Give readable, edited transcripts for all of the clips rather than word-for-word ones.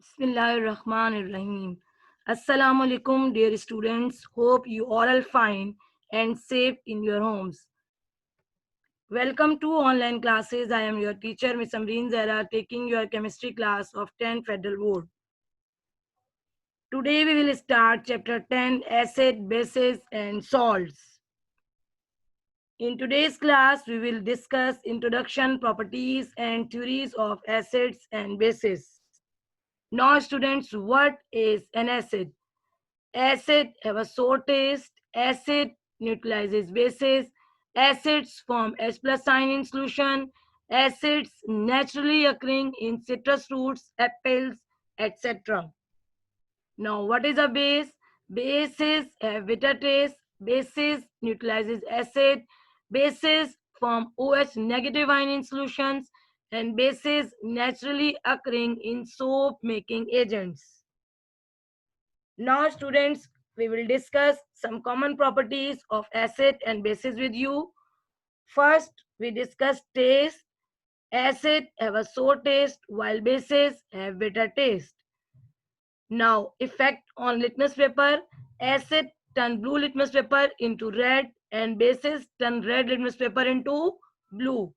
Bismillahirrahmanirrahim. Assalamu alaikum, dear students. Hope you all are fine and safe in your homes. Welcome to online classes. I am your teacher, Ms. Amreen Zara, taking your chemistry class of 10 Federal Board. Today we will start chapter 10, acid, bases and salts. In today's class, we will discuss introduction, properties and theories of acids and bases. Now students, what is an acid? Acid have a sour taste. Acid neutralizes bases. Acids form H plus sign in solution. Acids naturally occurring in citrus fruits, apples, etc. Now, what is a base? Bases have bitter taste. Bases neutralizes acid. Bases form OH negative ion in solutions, and bases naturally occurring in soap making agents. Now, students, we will discuss some common properties of acid and bases with you. First, we discuss taste. Acid have a sour taste while bases have bitter taste. Now, effect on litmus paper. Acid turn blue litmus paper into red and bases turn red litmus paper into blue.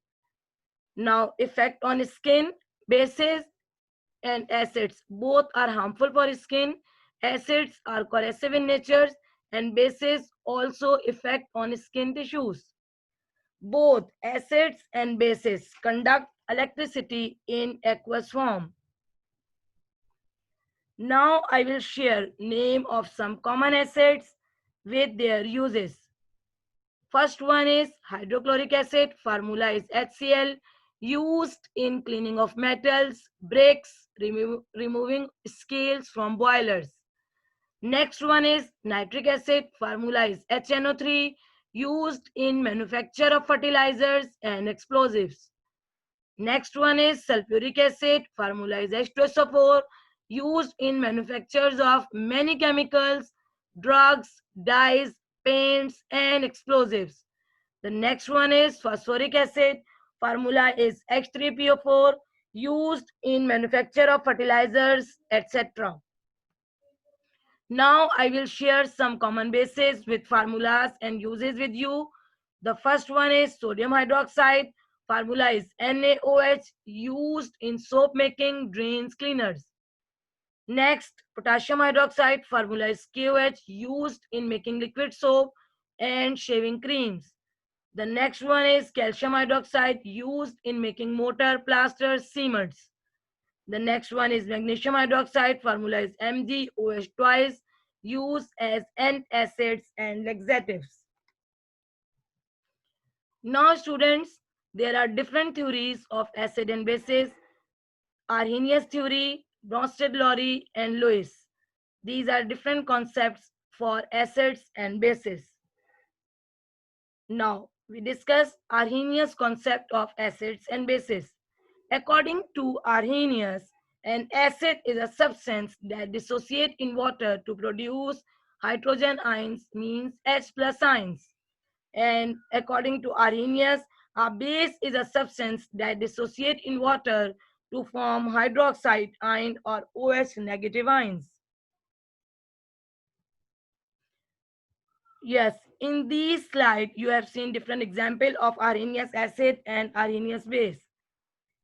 Now, effect on skin. Bases and acids both are harmful for skin. Acids are corrosive in nature and bases also affect on skin tissues. Both acids and bases conduct electricity in aqueous form. Now I will share name of some common acids with their uses. First one is hydrochloric acid. Formula is HCl, used in cleaning of metals, bricks, removing scales from boilers. Next one is nitric acid. Formula is HNO3, used in manufacture of fertilizers and explosives. Next one is sulfuric acid. Formula is H2SO4, used in manufactures of many chemicals, drugs, dyes, paints, and explosives. The next one is phosphoric acid. Formula is H3PO4, used in manufacture of fertilizers, etc. Now I will share some common bases with formulas and uses with you. The first one is sodium hydroxide. Formula is NaOH, used in soap making, drains, cleaners. Next, potassium hydroxide. Formula is KOH, used in making liquid soap and shaving creams. The next one is calcium hydroxide, used in making mortar, plasters, cements. The next one is magnesium hydroxide. Formula is MgOH twice, used as antacids and laxatives. Now, students, there are different theories of acid and bases. Arrhenius theory, Bronsted-Lowry, and Lewis. These are different concepts for acids and bases. Now, we discuss Arrhenius concept of acids and bases. According to Arrhenius, an acid is a substance that dissociates in water to produce hydrogen ions, means H plus ions. And according to Arrhenius, a base is a substance that dissociates in water to form hydroxide ion or OH negative ions. Yes, in this slide, you have seen different example of Arrhenius acid and Arrhenius base.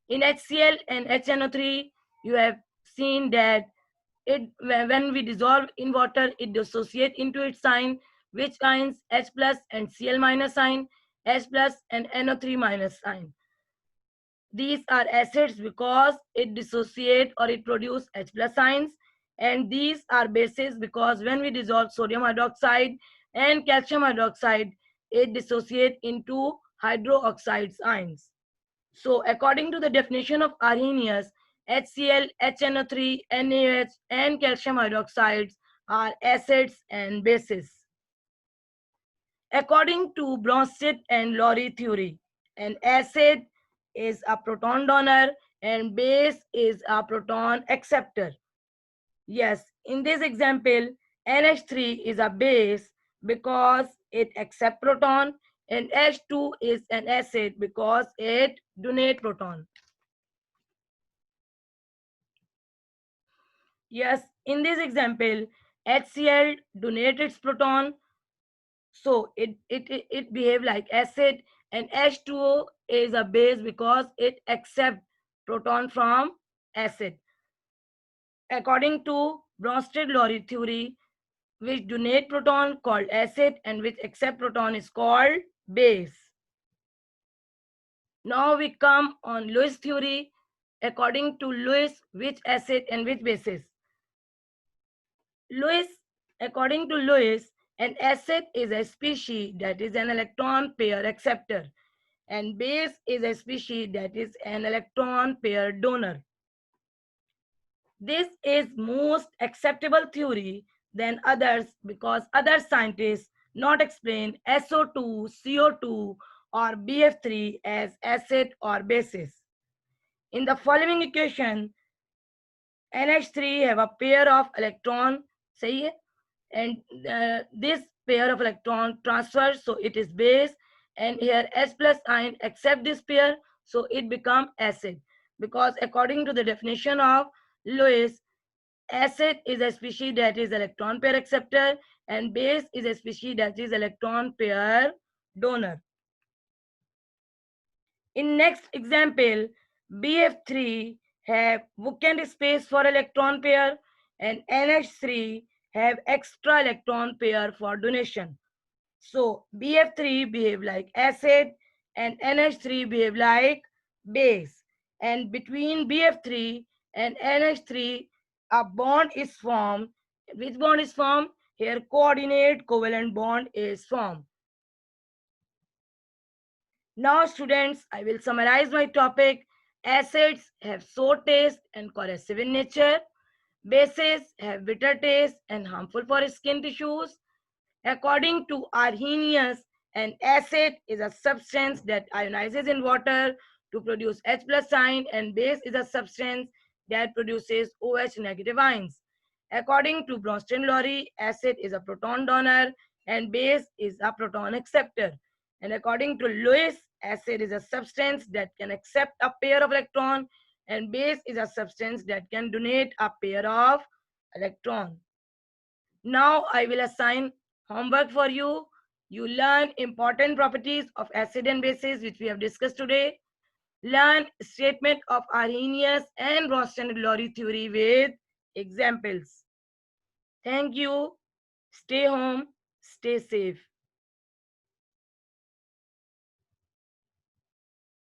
In HCl and HNO3, you have seen that when we dissolve in water, it dissociates into its sign, which ions H plus and Cl minus sign, H plus and NO3 minus sign. These are acids because it dissociate or it produce H plus ions, and these are bases because when we dissolve sodium hydroxide and calcium hydroxide, it dissociate into hydroxide ions. So according to the definition of Arrhenius, HCl, HNO3, NaOH, and calcium hydroxides are acids and bases. According to Bronsted and Lowry theory, an acid is a proton donor and base is a proton acceptor. Yes, in this example, NH3 is a base because it accepts proton, and H2 is an acid because it donates proton. Yes, in this example, HCl donates its proton, so it behave like acid, and H2O is a base because it accepts proton from acid. According to Bronsted-Lowry theory, which donate proton called acid and which accept proton is called base. Now we come on Lewis theory. According to Lewis, which acid and which bases? Lewis, according to Lewis, an acid is a species that is an electron pair acceptor, and base is a species that is an electron pair donor. This is most acceptable theory than others because other scientists not explain SO2, CO2 or BF3 as acid or bases. In the following equation, NH3 have a pair of electron, सही है? And this pair of electron transfers, so it is base, and here H plus ion accept this pair, so it become acid. Because according to the definition of Lewis, acid is a species that is electron pair acceptor and base is a species that is electron pair donor. In next example, BF3 have vacant space for electron pair and NH3 have extra electron pair for donation. So BF3 behave like acid and NH3 behave like base. And between BF3 and NH3, a bond is formed. Which bond is formed? Here coordinate covalent bond is formed. Now students, I will summarize my topic. Acids have sour taste and corrosive in nature. Bases have bitter taste and harmful for skin tissues. According to Arrhenius, an acid is a substance that ionizes in water to produce H plus ion, and base is a substance that produces OH negative ions. According to Bronsted-Lowry, acid is a proton donor and base is a proton acceptor. And according to Lewis, acid is a substance that can accept a pair of electrons and base is a substance that can donate a pair of electrons. Now I will assign homework for you. You learn important properties of acid and bases which we have discussed today. Learn statement of Arrhenius and Bronsted-Lowry theory with examples. Thank you. Stay home. Stay safe.